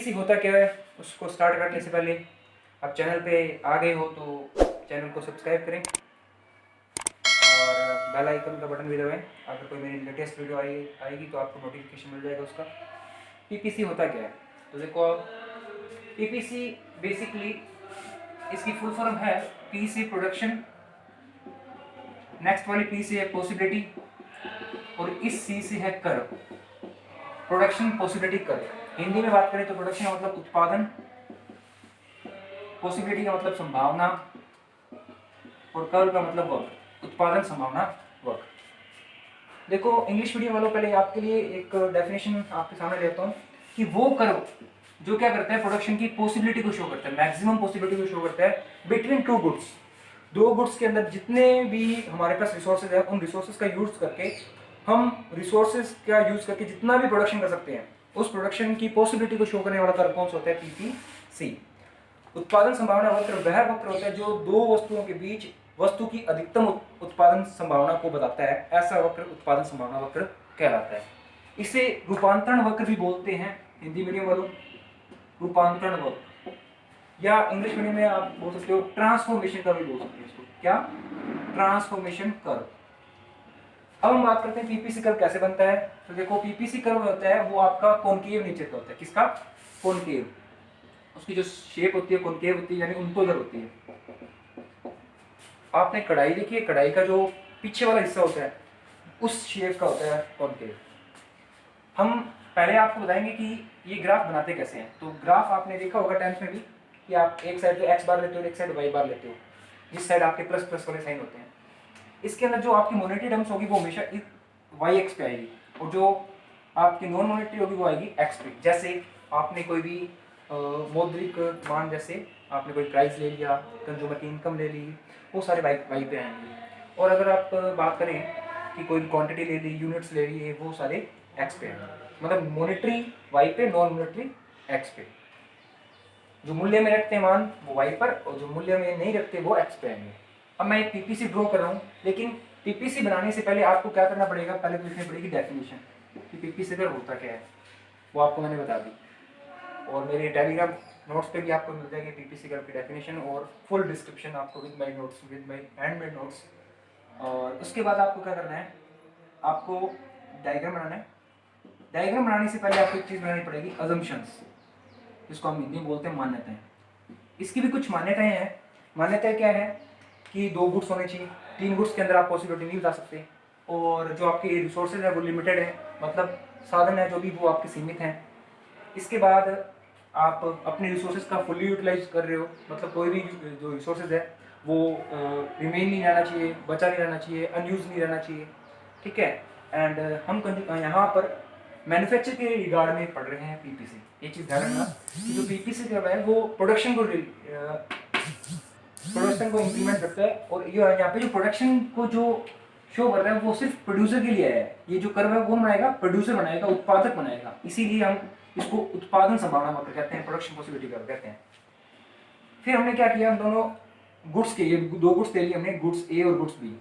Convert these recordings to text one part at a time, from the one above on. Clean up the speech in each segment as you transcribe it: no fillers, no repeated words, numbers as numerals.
PPC होता क्या है उसको स्टार्ट करने से पहले आप चैनल पे आ गए हो तो चैनल को सब्सक्राइब करें और बेल आइकन का बटन भी दबाएं। अगर कोई मेरी लेटेस्ट वीडियो आएगी तो आपको नोटिफिकेशन मिल जाएगा उसका। पीपीसी होता क्या है, तो देखो पीपीसी बेसिकली इसकी फुल फॉर्म है पी से प्रोडक्शन, नेक्स्ट वाली पी से है पॉसिबिलिटी और इस सी से है curve. Production possibility curve, Hindi में बात करें तो प्रोडक्शन का मतलब उत्पादन, पॉसिबिलिटी का मतलब संभावना और कर्व का मतलब वर्क, उत्पादन संभावना वर्क। देखो इंग्लिश मीडियम वालों, पहले आपके लिए एक डेफिनेशन आपके सामने लेता हूँ कि वो कर्व जो क्या करता है प्रोडक्शन की पॉसिबिलिटी को शो करता है, मैक्सिमम पॉसिबिलिटी को शो करता है बिटवीन टू गुड्स। दो गुड्स के अंदर जितने भी हमारे पास रिसोर्सेज है उन रिसोर्सेज का यूज करके हम रिसोर्सेज का यूज करके जितना भी प्रोडक्शन कर सकते हैं उस प्रोडक्शन की पॉसिबिलिटी को शो करने वाला कर्व कौन सा होता है, पीपीसी। उत्पादन संभावना वक्र वह वक्र होता है जो दो वस्तुओं के बीच वस्तु की अधिकतम उत्पादन संभावना को बताता है, ऐसा वक्र उत्पादन संभावना वक्र कहलाता है। इसे रूपांतरण वक्र भी बोलते हैं हिंदी मीडियम वालों, रूपांतरण वक्र, या इंग्लिश मीडियम में आप बोल सकते हो ट्रांसफॉर्मेशन कर्व भी बोल सकते हैं इसको। क्या? Transformation curve. अब हम बात करते हैं पीपीसी कर्व कैसे बनता है। तो देखो पीपीसी कर्व होता है वो आपका कॉनकेव नेचर का होता है। किसका? कॉनकेव। उसकी जो शेप होती है कॉनकेव होती है, यानी उनकोलर होती है। आपने कढ़ाई देखी है, कढ़ाई का जो पीछे वाला हिस्सा होता है उस शेप का होता है कॉनकेव। हम पहले आपको बताएंगे कि ये ग्राफ बनाते कैसे हैं। तो ग्राफ आपने देखा होगा 10th में भी कि आप एक साइड पे एक्स बार लेते हो एक साइड वाई बार लेते हो, जिस साइड आपके प्लस प्लस वाले साइन होते हैं। इसके अंदर जो आपकी मॉनेटरी टर्म्स होगी वो हमेशा वाई एक्स पे आएगी और जो आपकी नॉन मॉनेटरी होगी वो आएगी एक्स पे। जैसे आपने कोई भी मौद्रिक मान, जैसे आपने कोई प्राइस ले लिया, कंज्यूमर की इनकम ले ली, वो सारे वाई पे आएंगे। और अगर आप बात करें कि कोई क्वांटिटी ले ली, यूनिट्स ले ली, वो सारे एक्स पे आएंगे। मतलब मॉनेटरी वाई पे, नॉन मॉनेटरी एक्स पे। जो मूल्य में रखते हैं मान वो वाई पर और जो मूल्य में नहीं रखते वो एक्स पे आएंगे। अब मैं एक पीपीसी ड्रॉ कर रहा हूँ, लेकिन पीपीसी बनाने से पहले आपको क्या करना पड़ेगा, पहले तो लिखनी पड़ेगी डेफिनेशन कि पीपीसी कर्व होता क्या है, वो आपको मैंने बता दी। और मेरे टेलीग्राम नोट्स पे भी आपको मिल जाएगी पीपीसी कर्व की डेफिनेशन और फुल डिस्क्रिप्शन आपको with my notes, with my handmade notes. और उसके बाद आपको क्या करना है, आपको डायग्राम बनाना है। डायग्राम बनाने से पहले आपको एक चीज़ बनानी पड़ेगी, अजम्पशंस, जिसको हम हिंदी में बोलते हैं मान्यताएं। इसकी भी कुछ मान्यताएं हैं। मान्यताएं क्या है कि 2 गुड्स होने चाहिए, 3 गुड्स के अंदर आप पॉसिबिलिटी नहीं बता सकते, और जो आपके रिसोर्सेज है वो लिमिटेड है, मतलब साधन है जो भी वो आपके सीमित हैं। इसके बाद आप अपने रिसोर्सेज का फुल्ली यूटिलाइज कर रहे हो, मतलब कोई भी जो रिसोर्सेज है वो रिमेन नहीं रहना चाहिए, बचा नहीं रहना चाहिए, अनयूज नहीं रहना चाहिए। ठीक है। एंड हम यहाँ पर मैन्युफैक्चर के रिगार्ड में पढ़ रहे हैं पीपीसी। ये चीज़ ध्यान रखना कि जो पीपीसी कर रहा है वो प्रोडक्शन को इंप्लीमेंट करता है, और ये यहाँ पे जो प्रोडक्शन को जो शो कर रहा है वो सिर्फ प्रोड्यूसर के लिए है। ये जो कर्व है वो बनाएगा, प्रोड्यूसर बनाएगा, उत्पादक बनाएगा, इसीलिए हम इसको उत्पादन संभावना वक्र कहते हैं, प्रोडक्शन पॉसिबिलिटी कर्व कहते हैं। फिर हमने क्या किया, हम दोनों गुड्स के, ये 2 गुड्स ले लिए हमने, गुड्स ए और गुड्स बी।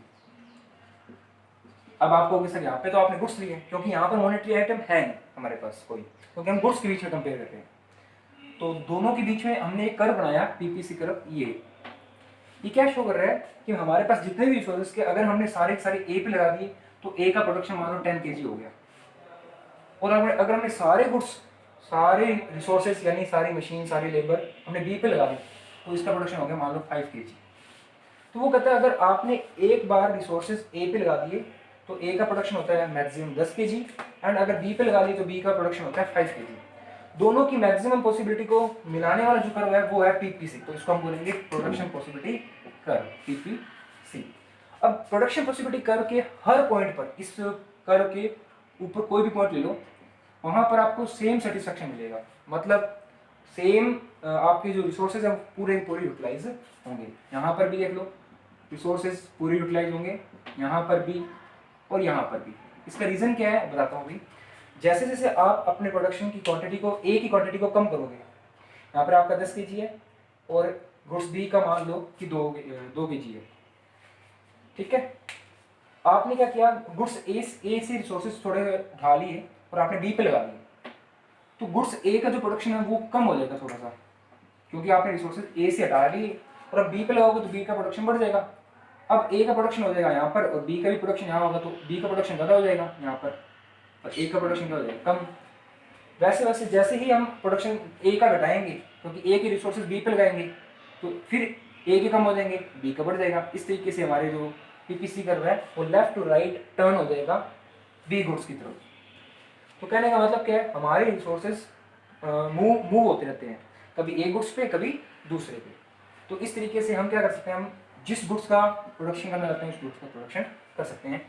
अब आपको सर यहाँ पे तो आपने गुड्स लिए क्योंकि यहाँ पर मॉनेटरी आइटम है नहीं हमारे पास कोई, क्योंकि हम गुड्स के बीच में कंपेयर करते हैं। तो दोनों के बीच में हमने एक कर्व बनाया, पीपीसी कर्व। ये क्या शो कर रहा है कि हमारे पास जितने भी रिसोर्सेज के अगर हमने सारे ए पे लगा दिए तो ए का प्रोडक्शन मान लो 10 kg हो गया, और अगर हमने सारे गुड्स, सारे रिसोर्सेज यानी सारी मशीन, सारी लेबर हमने बी पे लगा दी तो इसका प्रोडक्शन हो गया मान लो 5 kg। तो वो कहता है अगर आपने एक बार रिसोर्सेज ए पे लगा दिए तो ए का प्रोडक्शन होता है मैक्सिमम 10 kg, एंड अगर बी पे लगा दिए तो बी का प्रोडक्शन होता है 5 kg। दोनों की मैक्सिमम पॉसिबिलिटी को मिलाने वाला जो कर्व है वो है पीपीसी। तो इसको हम बोलेंगे प्रोडक्शन पॉसिबिलिटी कर्व, पीपीसी। अब प्रोडक्शन पॉसिबिलिटी कर्व के हर पॉइंट पर, इस कर्व के ऊपर कोई भी पॉइंट ले लो, वहां पर आपको सेम सेटिस्फेक्शन मिलेगा, मतलब सेम आपके जो रिसोर्सेज है पूरे यूटिलाइज होंगे। यहाँ पर भी देख लो, रिसोर्सेज पूरे यूटिलाइज होंगे, यहाँ पर भी और यहाँ पर भी। इसका रीजन क्या है बताता हूँ अभी। जैसे जैसे आप अपने प्रोडक्शन की क्वांटिटी को, ए की क्वांटिटी को कम करोगे, यहाँ पर आपका 10 kg है और गुड्स बी का मान लो कि 2 kg है। ठीक है। आपने क्या किया, गुड्स ए से रिसोर्सेज थोड़े उठा लिए और आपने बी पे लगा दिए, तो गुड्स ए का जो प्रोडक्शन है वो कम हो जाएगा थोड़ा सा, क्योंकि आपने रिसोर्सेज ए से हटा लिए और अब बी पे लगाओगे तो बी का प्रोडक्शन बढ़ जाएगा। अब ए का प्रोडक्शन हो जाएगा यहाँ पर और बी का भी प्रोडक्शन यहाँ होगा, तो बी का प्रोडक्शन ज़्यादा हो जाएगा यहाँ पर और ए का प्रोडक्शन क्या हो जाएगा, कम। वैसे वैसे जैसे ही हम प्रोडक्शन ए का घटाएंगे, क्योंकि ए के रिसोर्सेज बी पे लगाएंगे, तो फिर ए के कम हो जाएंगे, बी का बढ़ जाएगा। इस तरीके से हमारे जो पीपीसी कर्व है वो लेफ्ट टू राइट टर्न हो जाएगा बी गुड्स की तरफ। तो कहने का मतलब क्या है, हमारे रिसोर्सेज मूव मूव होते रहते हैं, कभी ए गुड्स पे कभी दूसरे पे। तो इस तरीके से हम क्या कर सकते हैं, हम जिस गुड्स का प्रोडक्शन करना चाहते हैं उस गुड्स का प्रोडक्शन कर सकते हैं।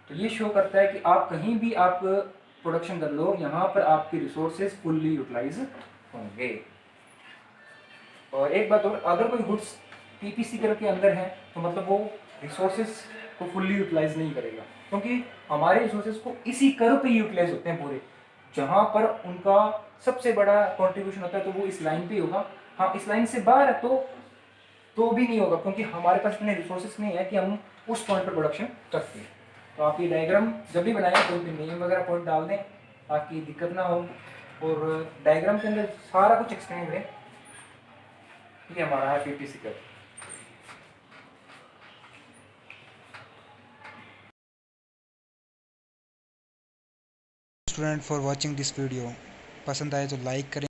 तो ये शो करता है कि आप कहीं भी आप प्रोडक्शन कर लो, यहाँ पर आपके रिसोर्सेज फुल्ली यूटिलाइज होंगे। और एक बात और, अगर कोई गुड्स पीपीसी कर्व के अंदर है तो मतलब वो रिसोर्सेज को फुल्ली यूटिलाइज नहीं करेगा, क्योंकि हमारे रिसोर्सेज को इसी कर्व पे यूटिलाइज होते हैं पूरे, जहाँ पर उनका सबसे बड़ा कंट्रीब्यूशन होता है तो वो इस लाइन पे होगा। हाँ, इस लाइन से बाहर है तो भी नहीं होगा, क्योंकि हमारे पास इतने रिसोर्सेज नहीं है कि हम उस पॉइंट पर प्रोडक्शन कर सकें। तो आप ये डायग्राम जब भी बनाएं कोई भी नेम वगैरह पॉइंट डाल दें ताकि दिक्कत ना हो, और डायग्राम के अंदर सारा कुछ एक्सप्लेन करें। ये हमारा है PPC curve. Student for watching this video. पसंद आए तो लाइक करें।